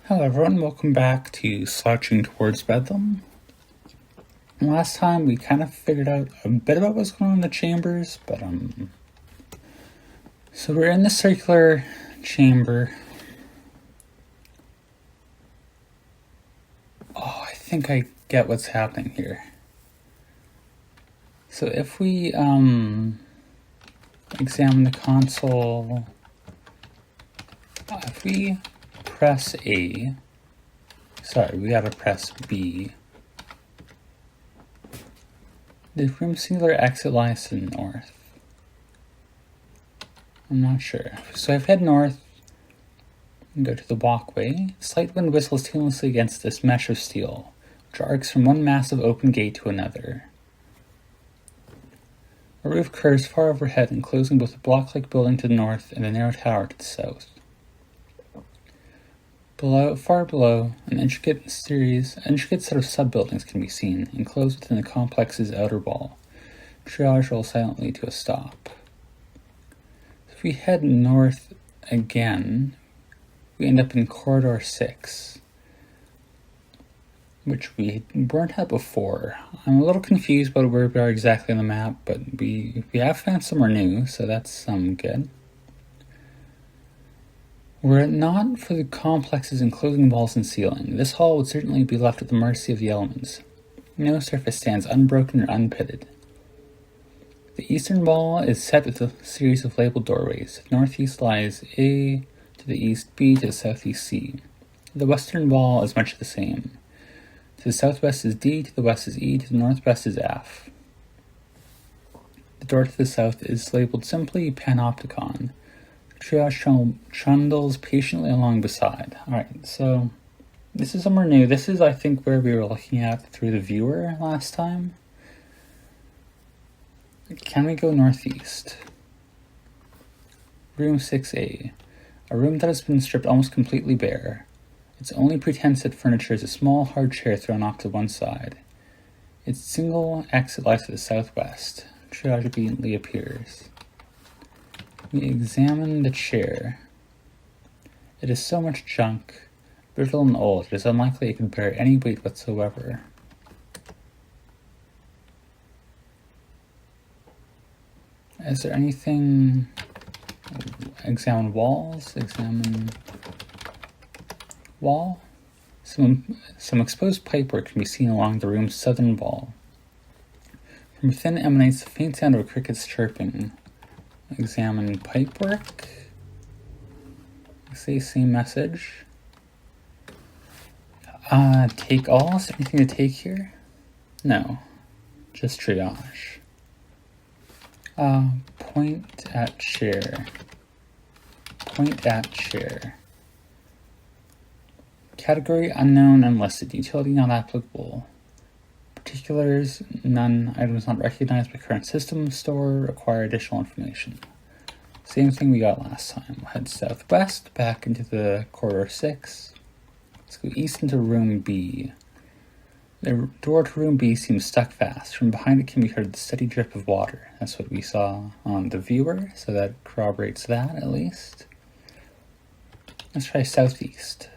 Hello everyone, welcome back to Slouching Towards Bedlam. Last time we kind of figured out a bit about what's going on in the chambers, but so we're in the circular chamber. Oh, I think I get what's happening here. So if we examine the console, if we press A, sorry, we gotta press B. The room singular exit lies to the north. I'm not sure. So if I head north and go to the walkway, slight wind whistles tunelessly against this mesh of steel, which arcs from one massive open gate to another. A roof curves far overhead, enclosing both a block-like building to the north and a narrow tower to the south. Far below, an intricate set of sub-buildings can be seen, enclosed within the complex's outer wall. Triage rolls silently to a stop. If we head north again, we end up in Corridor 6, which we weren't at before. I'm a little confused about where we are exactly on the map, but we have found somewhere new, so that's good. Were it not for the complex's enclosing walls and ceiling, this hall would certainly be left at the mercy of the elements. No surface stands unbroken or unpitted. The eastern wall is set with a series of labeled doorways. To the northeast lies A, to the east B, to the southeast C. The western wall is much the same. To the southwest is D, to the west is E, to the northwest is F. The door to the south is labeled simply Panopticon. Triage trundles patiently along beside. Alright, so this is somewhere new. This is, I think, where we were looking at through the viewer last time. Can we go northeast? Room 6A. A room that has been stripped almost completely bare. Its only pretense at furniture is a small, hard chair thrown off to one side. Its single exit lies to the southwest. Triage obediently appears. We examine the chair. It is so much junk, brittle and old, it is unlikely it could bear any weight whatsoever. Is there anything? Examine walls, examine wall. Some exposed pipework can be seen along the room's southern wall. From within emanates the faint sound of a cricket's chirping. Examine pipework. Say same message. Take all. Is there anything to take here? No. Just triage. Point at chair. Point at chair. Category unknown unlisted. Utility not applicable. Particulars, none. Items not recognized by current system. Store, require additional information. Same thing we got last time. We'll head southwest, back into the Corridor 6. Let's go east into Room B. The door to Room B seems stuck fast. From behind it can be heard the steady drip of water. That's what we saw on the viewer, so that corroborates that at least. Let's try southeast.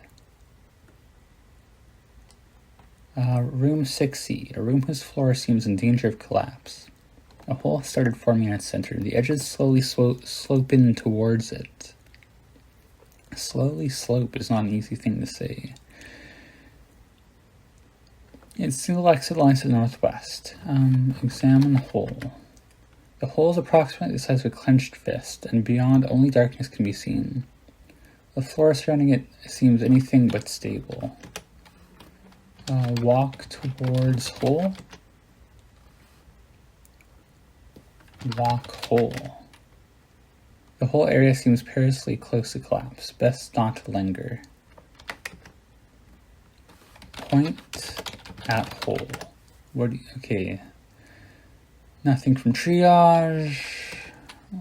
Room 6C, a room whose floor seems in danger of collapse. A hole started forming in its center. The edges slowly slope in towards it. Slowly slope is not an easy thing to say. Its single exit lies to the northwest. Examine the hole. The hole is approximately the size of a clenched fist, and beyond only darkness can be seen. The floor surrounding it seems anything but stable. Walk towards hole. Walk hole. The whole area seems perilously close to collapse. Best not to linger. Point at hole. Okay. Nothing from triage.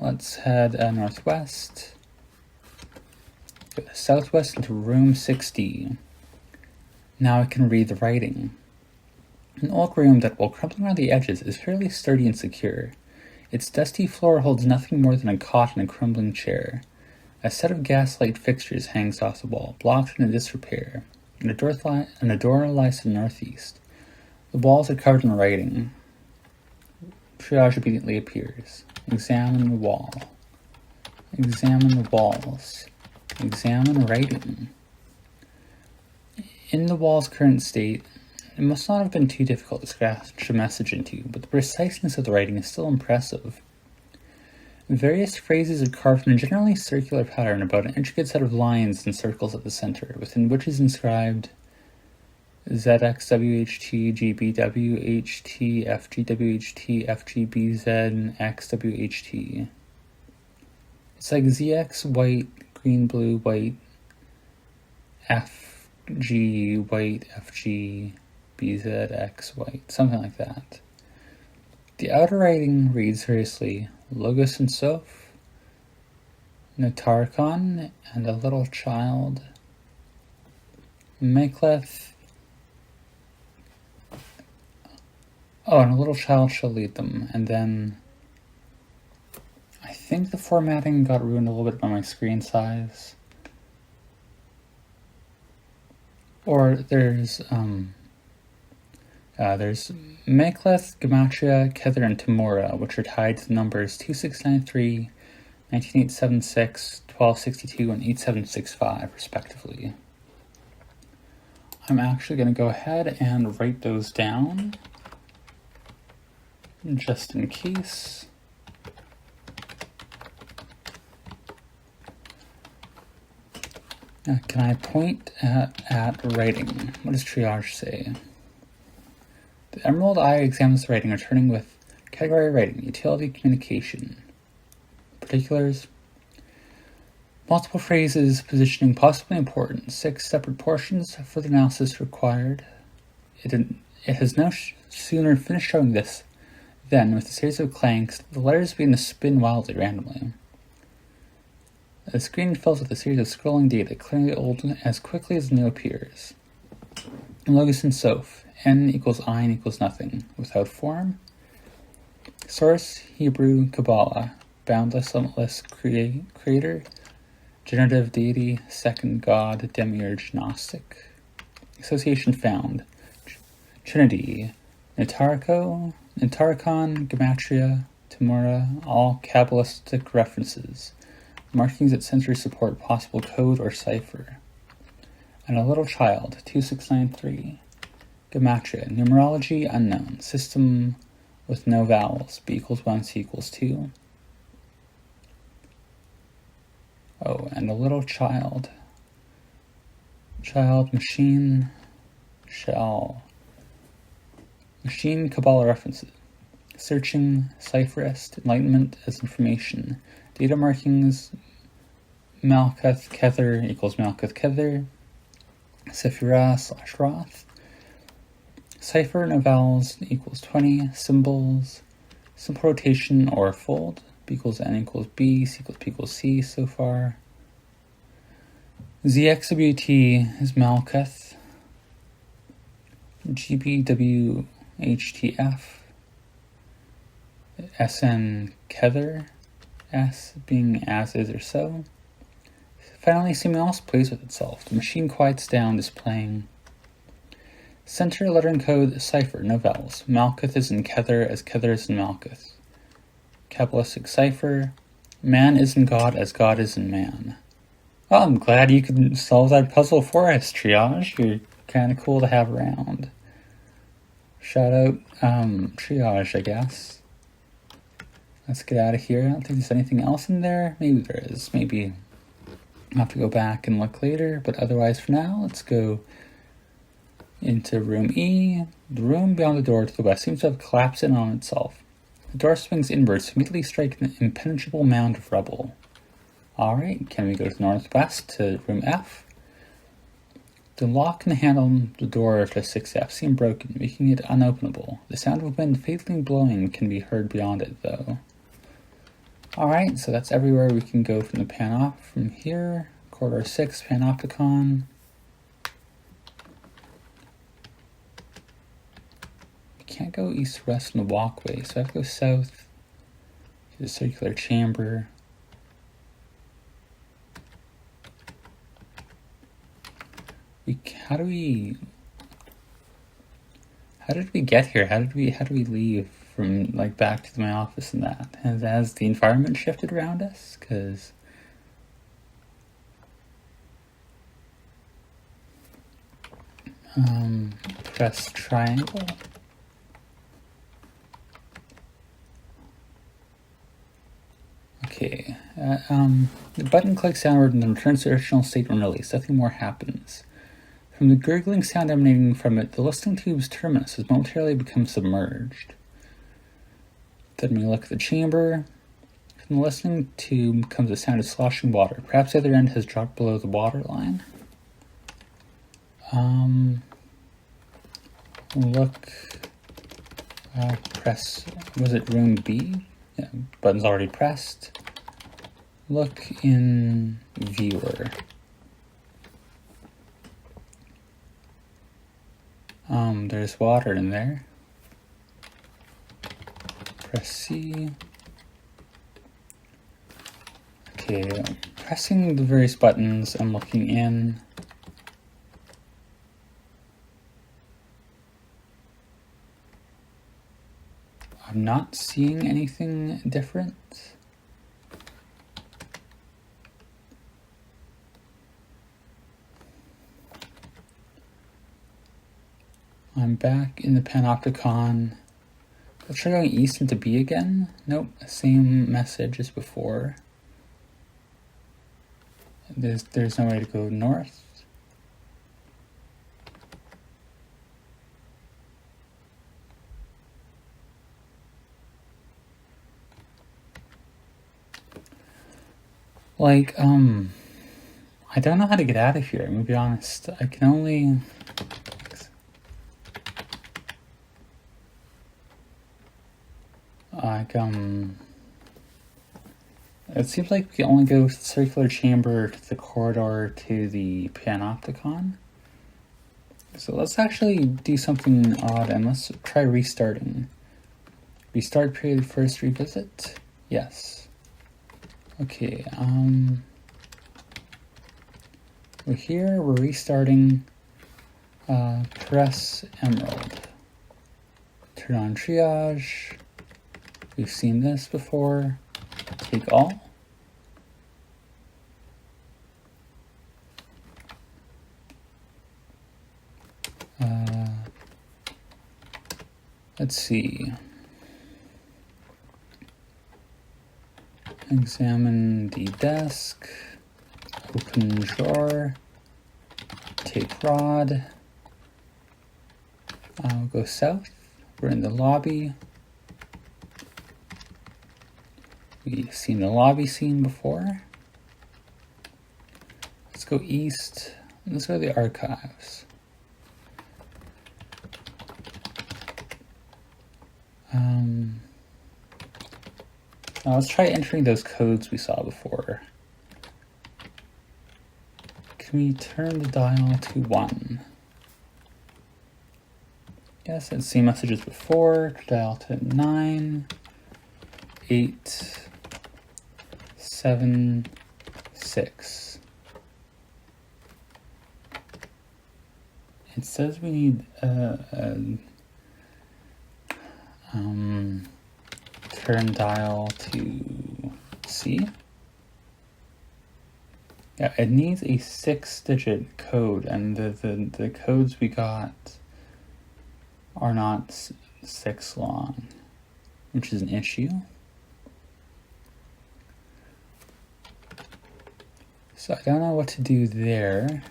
Let's head northwest. Go southwest into room 6D. Now I can read the writing. An oak room that, while crumbling around the edges, is fairly sturdy and secure. Its dusty floor holds nothing more than a cot and a crumbling chair. A set of gaslight fixtures hangs off the wall, blocked and in disrepair, and a door lies to the northeast. The walls are covered in writing. Triage immediately appears. Examine the wall. Examine the walls. Examine writing. In the wall's current state, it must not have been too difficult to scratch a message into, but the preciseness of the writing is still impressive. Various phrases are carved in a generally circular pattern about an intricate set of lines and circles at the center, within which is inscribed ZXWHT, GBWHT, FGWHT, FGBZ, XWHT. It's like ZX, white, green, blue, white, FG, white, FG, BZ, X, white, something like that. The outer writing reads variously Logos and Soph, Natarkon, and a little child, Mekleth. Oh, and a little child shall lead them. And then I think the formatting got ruined a little bit by my screen size. Or there's Mekleth, Gematria, Kether, and Tamura, which are tied to the numbers 2693, 19876, 1262, and 8765, respectively. I'm actually going to go ahead and write those down, just in case. Can I point at writing? What does triage say? The Emerald Eye examines the writing, returning with category writing, utility communication. Particulars: multiple phrases, positioning possibly important, 6 separate portions, further analysis required. It has no sooner finished showing this than, with a series of clanks, the letters begin to spin wildly randomly. The screen fills with a series of scrolling data, clearing the old as quickly as the new appears. Logos and Soph. N equals ein equals nothing, without form. Source, Hebrew, Kaballah. Boundless, limitless, creator. Generative deity, second god, demiurge, Gnostic. Association found. Trinity, Natarkon, Gematria, Tamura, all Kabbalistic references. Markings that sensors support possible code or cipher. And a little child, 2693. Gematria, numerology unknown. System with no vowels. B equals 1, C equals 2. Oh, and a little child. Child, machine, shell. Machine, Kabbalah references. Searching, cipherist, enlightenment as information. Data markings, Malkuth Kether equals Malkuth Kether. Sephirah / Roth. Cipher, no vowels, equals 20. Symbols, simple rotation or fold. B equals N equals B, C equals P equals C so far. ZXWT is Malkuth. GBWHTF. SN Kether. S being as is or so. Finally, something else plays with itself. The machine quiets down, displaying center lettering code cipher, no vowels. Malkuth is in Kether as Kether is in Malkuth. Kabbalistic cipher. Man is in God as God is in man. Well, I'm glad you could solve that puzzle for us, Triage. You're kind of cool to have around. Shout out Triage, I guess. Let's get out of here. I don't think there's anything else in there. Maybe there is. Maybe I'll have to go back and look later. But otherwise, for now, let's go into room E. The room beyond the door to the west seems to have collapsed in on itself. The door swings inwards to immediately strike an impenetrable mound of rubble. Alright, can we go to the northwest to room F? The lock and the handle on the door to 6F seem broken, making it unopenable. The sound of wind faintly blowing can be heard beyond it, though. Alright, so that's everywhere we can go from the panop. From here, corridor 6, panopticon. We can't go east-west in the walkway, so I have to go south to the circular chamber. How did we get here? How did we leave from like back to my office and that? Has the environment shifted around us? Because press triangle. Okay. The button clicks downward and then returns to the original state when released. Nothing more happens. From the gurgling sound emanating from it, the listening tube's terminus has momentarily become submerged. Then we look at the chamber. From the listening tube comes the sound of sloshing water. Perhaps the other end has dropped below the water line. Look. Press. Was it room B? Yeah, button's already pressed. Look in viewer. There's water in there. Press C. Okay, pressing the various buttons and looking in. I'm not seeing anything different. I'm back in the Panopticon. Let's try going east into B again. Nope, same message as before. There's no way to go north. Like, I don't know how to get out of here, I'm gonna be honest. I can only... it seems like we can only go to the circular chamber, to the corridor, to the Panopticon. So let's actually do something odd and let's try restarting. Restart period first revisit? Yes. Okay, we're here, we're restarting. Press Emerald. Turn on triage. We've seen this before. Take all. Let's see. Examine the desk. Open drawer. Take rod. Go south. We're in the lobby. We've seen the lobby scene before. Let's go east. Let's go to the archives. Now let's try entering those codes we saw before. Can we turn the dial to 1? Yes, I'd seen messages before. Dial to 9, 8, 7, 6. It says we need turn dial to C. Yeah, it needs a 6-digit code, and the codes we got are not 6 long, which is an issue. So I don't know what to do there.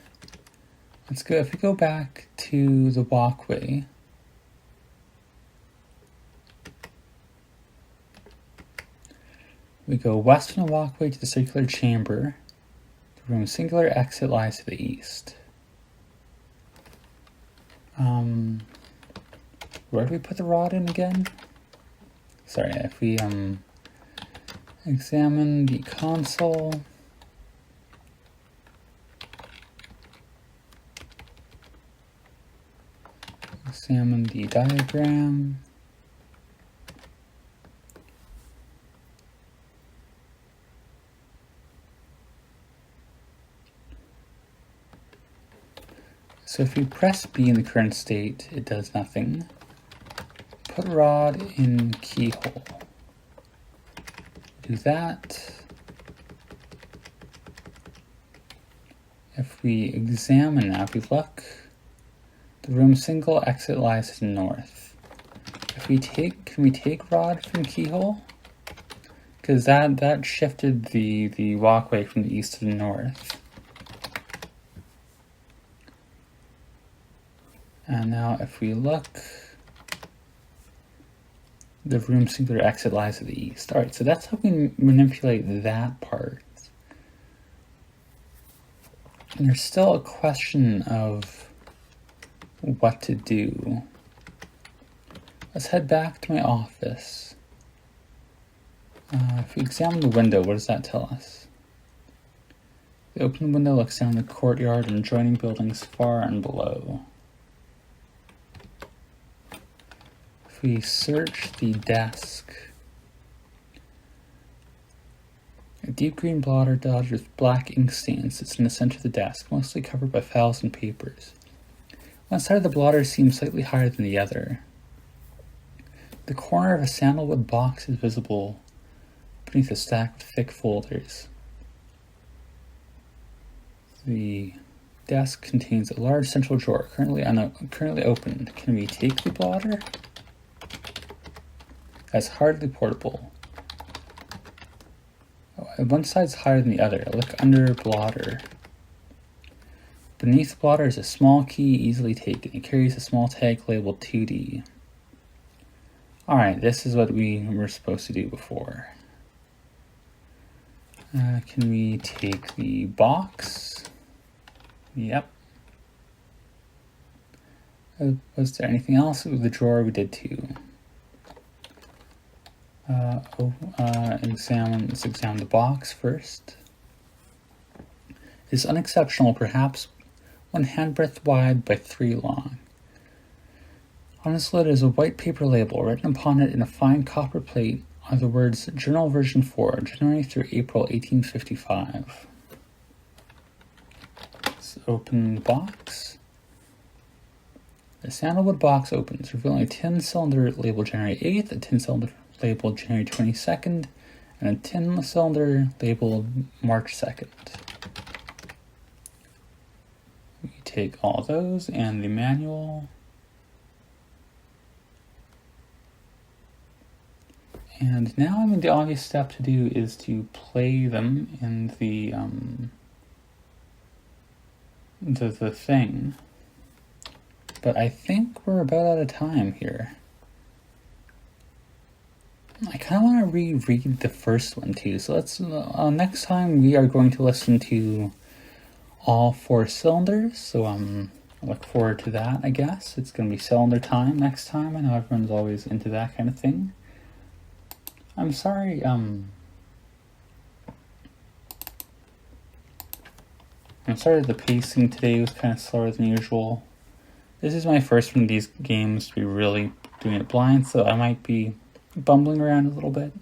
Let's go, if we go back to the walkway, we go west from the walkway to the circular chamber. The room's singular exit lies to the east. Where do we put the rod in again? Sorry, if we examine the console, examine the diagram, So if we press B in the current state, it does nothing. Put rod in keyhole. Do that. If we examine now, if we look, the room single exit lies to the north. If we can we take rod from keyhole? Because that shifted the walkway from the east to the north. And now if we look, the room singular exit lies to the east. All right, so that's how we manipulate that part. And there's still a question of what to do. Let's head back to my office. If we examine the window, what does that tell us? The open window looks down the courtyard and adjoining buildings far and below. If we search the desk, a deep green blotter dotted with black ink stains sits in the center of the desk, mostly covered by files and papers. One side of the blotter seems slightly higher than the other. The corner of a sandalwood box is visible beneath a stack of thick folders. The desk contains a large central drawer, currently opened. Can we take the blotter? That's hardly portable. One side's higher than the other. Look under blotter. Beneath the blotter is a small key easily taken. It carries a small tag labeled 2D. Alright, this is what we were supposed to do before. Can we take the box? Yep. Was there anything else? With the drawer we did too. Let's examine the box first. It is unexceptional, perhaps 1 handbreadth wide by 3 long. On its lid is a white paper label. Written upon it in a fine copper plate are the words Journal Version 4, January through April 1855. Let's open the box. The sandalwood box opens, revealing a tin cylinder labeled January 8th, a tin cylinder labeled January 22nd, and a tin cylinder labeled March 2nd. We take all those and the manual. And now, I mean, the obvious step to do is to play them in the thing. But I think we're about out of time here. I kind of want to reread the first one too. So let's next time we are going to listen to all 4 cylinders. So I look forward to that. I guess it's going to be cylinder time next time. I know everyone's always into that kind of thing. I'm sorry. I'm sorry the pacing today was kind of slower than usual. This is my first one of these games to be really doing it blind, so I might be bumbling around a little bit,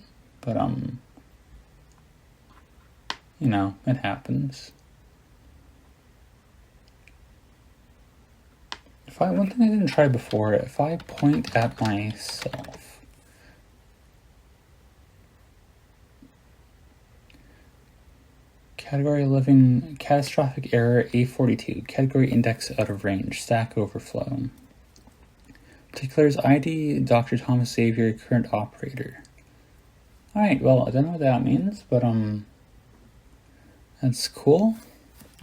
but you know, it happens. One thing I didn't try before, if I point at myself, category living, catastrophic error A42, category index out of range, stack overflow. Particulars ID, Dr. Thomas Xavier, current operator. Alright, well, I don't know what that means, but that's cool.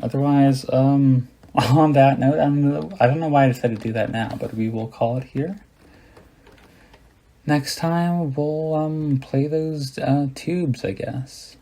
Otherwise, on that note, I don't know why I decided to do that now, but we will call it here. Next time, we'll play those tubes, I guess.